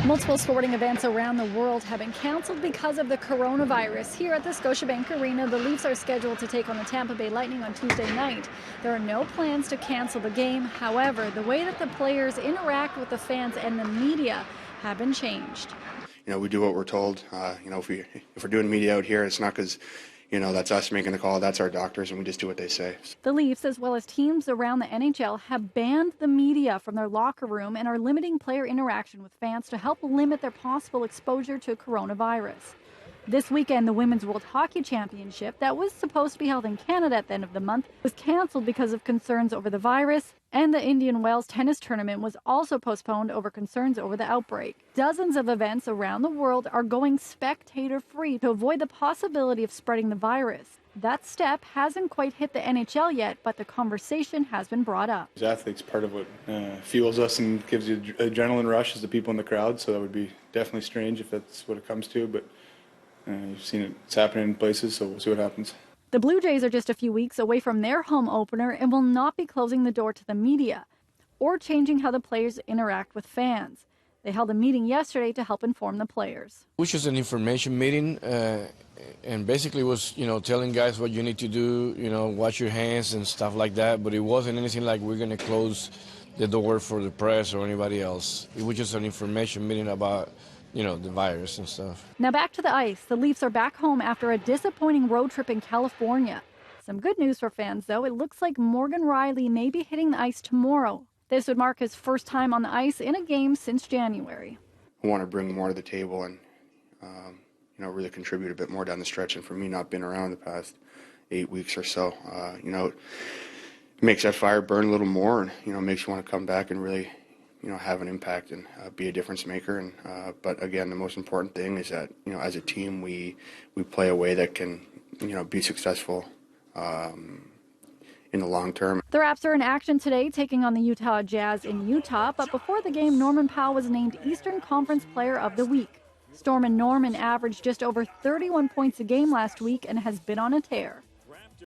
Multiple sporting events around the world have been canceled because of the coronavirus. Here at the Scotiabank Arena, the Leafs are scheduled to take on the Tampa Bay Lightning on Tuesday night. There are no plans to cancel the game. However, the way that the players interact with the fans and the media have been changed. We do what we're told. If we're doing media out here, it's not because that's us making the call. That's our doctors, and we just do what they say. The Leafs, as well as teams around the NHL, have banned the media from their locker room and are limiting player interaction with fans to help limit their possible exposure to coronavirus. This weekend, the Women's World Hockey Championship, that was supposed to be held in Canada at the end of the month, was canceled because of concerns over the virus, and the Indian Wells tennis tournament was also postponed over concerns over the outbreak. Dozens of events around the world are going spectator-free to avoid the possibility of spreading the virus. That step hasn't quite hit the NHL yet, but the conversation has been brought up. As athletes, part of what fuels us and gives you adrenaline rush is the people in the crowd, so that would be definitely strange if that's what it comes to, but you've seen it's happening in places, so we'll see what happens. The Blue Jays are just a few weeks away from their home opener and will not be closing the door to the media or changing how the players interact with fans. They held a meeting yesterday to help inform the players. It was just an information meeting and basically was, telling guys what you need to do, wash your hands and stuff like that. But it wasn't anything like we're going to close the door for the press or anybody else. It was just an information meeting about the virus and stuff. Now back to the ice. The Leafs are back home after a disappointing road trip in California. Some good news for fans, though. It looks like Morgan Rielly may be hitting the ice tomorrow. This would mark his first time on the ice in a game since January. I want to bring more to the table and, really contribute a bit more down the stretch. And for me, not being around the past 8 weeks or so, it makes that fire burn a little more and, makes you want to come back and really have an impact and be a difference maker. And but again, the most important thing is that as a team we play a way that can be successful in the long term. The Raps are in action today, taking on the Utah Jazz in Utah. But before the game, Norman Powell was named Eastern Conference Player of the Week. Stormin' Norman averaged just over 31 points a game last week and has been on a tear.